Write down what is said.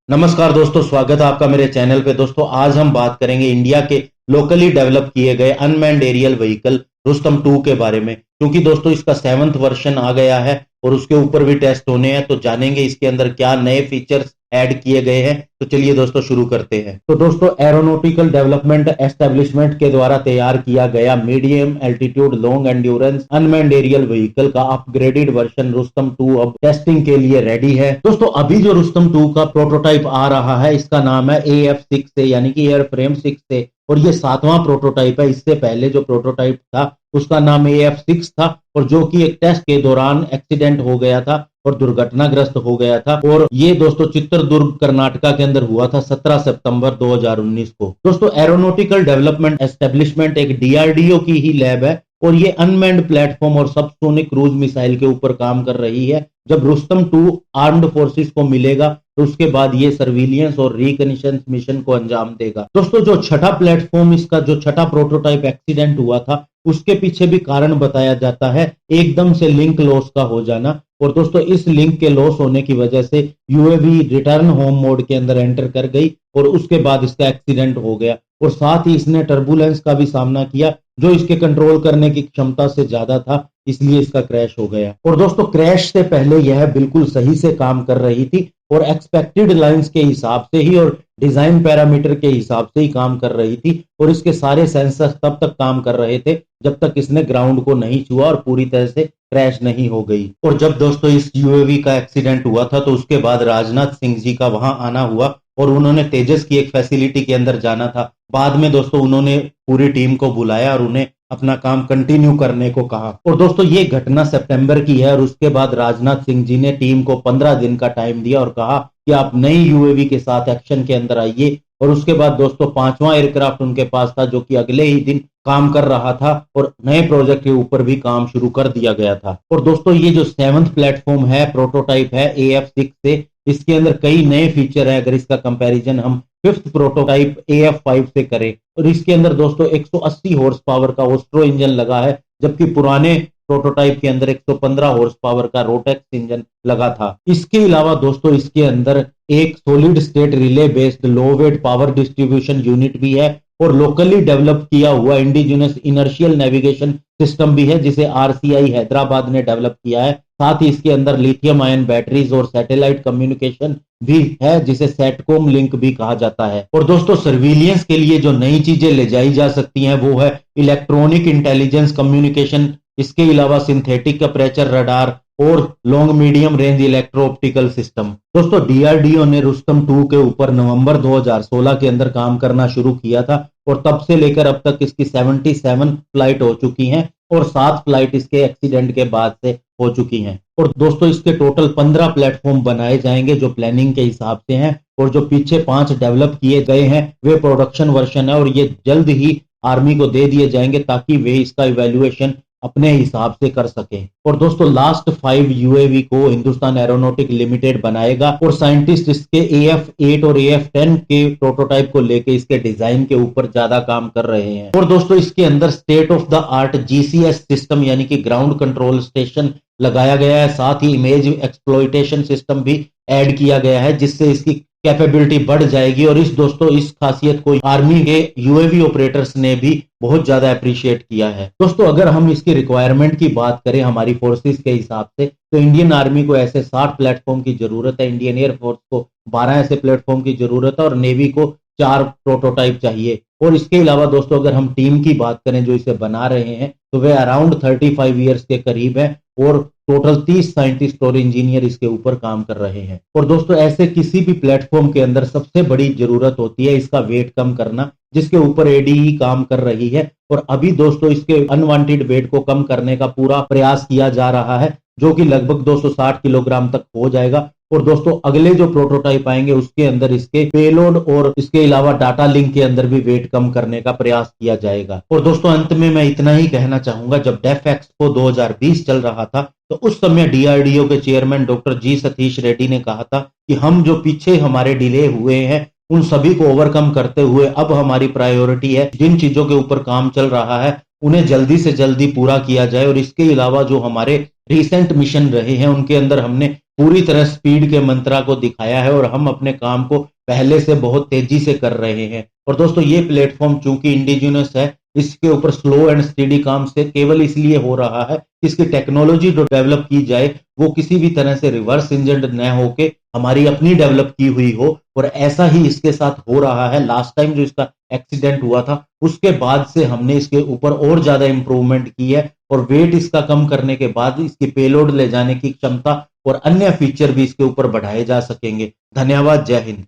नमस्कार दोस्तों, स्वागत है आपका मेरे चैनल पे। दोस्तों आज हम बात करेंगे इंडिया के लोकली डेवलप किए गए अनमैन्ड एरियल व्हीकल रुस्तम 2 के बारे में, क्योंकि दोस्तों इसका 7th वर्जन आ गया है और उसके ऊपर भी टेस्ट होने हैं। तो जानेंगे इसके अंदर क्या नए फीचर्स ऐड किए गए हैं। तो चलिए दोस्तों शुरू करते हैं। तो दोस्तों एरोनॉटिकल डेवलपमेंट एस्टेब्लिशमेंट के द्वारा तैयार किया गया medium altitude long endurance unmanned aerial vehicle का अपग्रेडेड वर्जन रुस्तम 2 अब टेस्टिंग के लिए रेडी है। दोस्तों अभी जो रुस्तम 2 का प्रोटोटाइप आ रहा है, इसका नाम है AF6 से, यानी कि एयर फ्रेम 6 से, और ये 7वां प्रोटोटाइप है। इससे पहले जो प्रोटोटाइप था उसका नाम AF6 था, और जो कि एक टेस्ट के दौरान एक्सीडेंट हो गया था और दुर्घटनाग्रस्त हो गया था। और ये दोस्तों चित्रदुर्ग कर्नाटका के अंदर हुआ था 17 सितंबर 2019 को। दोस्तों एरोनॉटिकल डेवलपमेंट एस्टेब्लिशमेंट एक DRDO की ही लैब है और ये अनमैन्ड प्लेटफॉर्म और सबसोनिक क्रूज मिसाइल के ऊपर काम कर रही है। जब रुस्तम 2 आर्म्ड फोर्सेस को मिलेगा तो उसके बाद ये सर्विलियंस और रिकनेशन मिशन को अंजाम देगा। दोस्तों जो छठा प्लेटफॉर्म, इसका जो छठा प्रोटोटाइप एक्सीडेंट हुआ था, उसके पीछे भी कारण बताया जाता है एकदम से लिंक लॉस का हो जाना। और दोस्तों इस लिंक के लॉस होने की वजह से UAV रिटर्न होम मोड के अंदर एंटर कर गई और उसके बाद इसका एक्सीडेंट हो गया। और साथ ही इसने टर्बुलेंस का भी सामना किया जो इसके कंट्रोल करने की क्षमता से ज्यादा था, इसलिए इसका क्रैश हो गया। और दोस्तों क्रैश से पहले यह बिल्कुल सही से काम कर रही थी और एक्सपेक्टेड लाइंस के हिसाब से ही और डिजाइन पैरामीटर के हिसाब से ही काम कर रही थी। और इसके सारे सेंसर तब तक काम कर रहे थे जब तक इसने ग्राउंड को नहीं छुआ और पूरी तरह से क्रैश नहीं हो गई। और जब दोस्तों इस UAV का एक्सीडेंट हुआ था तो उसके बाद राजनाथ सिंह जी का वहां आना हुआ और उन्होंने तेजस की एक फैसिलिटी के अंदर जाना था। बाद में दोस्तों उन्होंने पूरी टीम को बुलाया और उन्हें अपना काम कंटिन्यू करने को कहा। और दोस्तों ये घटना सितंबर की है और उसके बाद राजनाथ सिंह जी ने टीम को 15 दिन का टाइम दिया और कहा कि आप नई UAV के साथ एक्शन के अंदर आइए। और उसके बाद दोस्तों 5वां एयरक्राफ्ट उनके पास था जो कि अगले ही दिन काम कर रहा था और नए प्रोजेक्ट के ऊपर भी काम शुरू कर दिया गया था। और दोस्तों ये जो 7th प्लेटफॉर्म है, प्रोटोटाइप है AF6 से, इसके अंदर कई नए फीचर है। अगर इसका कंपैरिजन हम 5th प्रोटोटाइप AF5 से करें, और इसके अंदर दोस्तों 180 हॉर्स पावर का ओस्ट्रो इंजन लगा है, जबकि पुराने प्रोटोटाइप के अंदर 115 हॉर्स पावर का रोटेक्स इंजन लगा था। इसके अलावा दोस्तों इसके अंदर एक सॉलिड स्टेट रिले बेस्ड लो वेट पावर डिस्ट्रीब्यूशन यूनिट भी है और लोकली डेवलप किया हुआ इंडिजिनस इनर्शियल नेविगेशन सिस्टम भी है जिसे RCI हैदराबाद ने डेवलप किया है। साथ ही इसके अंदर लिथियम आयन बैटरीज और सैटेलाइट कम्युनिकेशन भी है जिसे सेटकॉम लिंक भी कहा जाता है। और दोस्तों सर्विलियंस के लिए जो नई चीजें ले जाई जा सकती हैं वो है इलेक्ट्रॉनिक इंटेलिजेंस कम्युनिकेशन, इसके अलावा सिंथेटिक अपर्चर रडार और long medium range electro optical system. दोस्तों DRDO ने रुस्तम 2 के ऊपर नवंबर 2016 के अंदर काम करना शुरू किया था और तब से लेकर अब तक इसकी 77 फ्लाइट हो चुकी हैं और 7 फ्लाइट इसके एक्सीडेंट के बाद से हो चुकी हैं। और दोस्तों इसके टोटल 15 प्लेटफॉर्म बनाए जाएंगे जो प्लानिंग के हिसाब से हैं, और जो पीछे 5 डेवलप किए गए हैं वे प्रोडक्शन वर्जन है और ये जल्द ही आर्मी को दे दिए जाएंगे ताकि वे इसका इवैल्यूएशन अपने हिसाब से कर सके। और दोस्तों लास्ट 5 UAV को हिंदुस्तान एरोनॉटिक लिमिटेड बनाएगा और साइंटिस्ट इसके AF8 और AF10 के प्रोटोटाइप को लेके इसके डिजाइन के ऊपर ज्यादा काम कर रहे हैं। और दोस्तों इसके अंदर state of the art GCS system यानी कि ग्राउंड कंट्रोल स्टेशन लगाया गया है। साथ ही इमेज एक्सप्लॉइटेशन सिस्टम भी ऐड किया गया है जिससे इसकी कैपेबिलिटी बढ़ जाएगी। और इस दोस्तों इस खासियत को आर्मी के UAV ऑपरेटर्स ने भी बहुत ज्यादा अप्रिशिएट किया है। दोस्तों अगर हम इसकी रिक्वायरमेंट की बात करें हमारी फोर्सेस के हिसाब से, तो इंडियन आर्मी को ऐसे 60 प्लेटफॉर्म की जरूरत है, इंडियन एयरफोर्स को 12 ऐसे प्लेटफॉर्म की जरूरत है और नेवी को 4 प्रोटोटाइप चाहिए। और इसके अलावा दोस्तों अगर हम टीम की बात करें जो इसे बना रहे हैं तो वे अराउंड 35 ईयर्स के करीब है और टोटल 30 साइंटिस्ट और इंजीनियर इसके ऊपर काम कर रहे हैं। और दोस्तों ऐसे किसी भी प्लेटफॉर्म के अंदर सबसे बड़ी जरूरत होती है इसका वेट कम करना, जिसके ऊपर ADE काम कर रही है। और अभी दोस्तों इसके अनवांटेड वेट को कम करने का पूरा प्रयास किया जा रहा है जो कि लगभग 260 किलोग्राम तक हो जाएगा। और दोस्तों अगले जो प्रोटोटाइप आएंगे उसके अंदर इसके पेलोड और इसके अलावा डाटा लिंक के अंदर भी वेट कम करने का प्रयास किया जाएगा। और दोस्तों अंत में मैं इतना ही कहना चाहूंगा, जब डेफ एक्सपो 2020 चल रहा था तो उस समय DRDO के chairman doctor G Satish Reddy ने कहा था कि हम जो पीछे हमारे डिले हुए हैं उन सभी को ओवरकम करते हुए अब हमारी प्रायोरिटी है जिन चीजों के ऊपर काम चल रहा है उन्हें जल्दी से जल्दी पूरा किया जाए। और इसके अलावा जो हमारे रिसेंट मिशन रहे हैं उनके अंदर हमने पूरी तरह स्पीड के मंत्रा को दिखाया है और हम अपने काम को पहले से बहुत तेजी से कर रहे हैं। और दोस्तों ये प्लेटफॉर्म चूंकि इंडिजिनस है, इसके ऊपर स्लो एंड स्टेडी काम से केवल इसलिए हो रहा है कि इसकी टेक्नोलॉजी जो डेवलप की जाए वो किसी भी तरह से रिवर्स इंजन न होके हमारी अपनी डेवलप की हुई हो। और ऐसा ही इसके साथ हो रहा है। लास्ट टाइम जो इसका एक्सीडेंट हुआ था उसके बाद से हमने इसके ऊपर और ज्यादा इंप्रूवमेंट की है और वेट इसका कम करने के बाद इसकी पेलोड ले जाने की क्षमता और अन्य फीचर भी इसके ऊपर बढ़ाए जा सकेंगे। धन्यवाद। जय हिंद।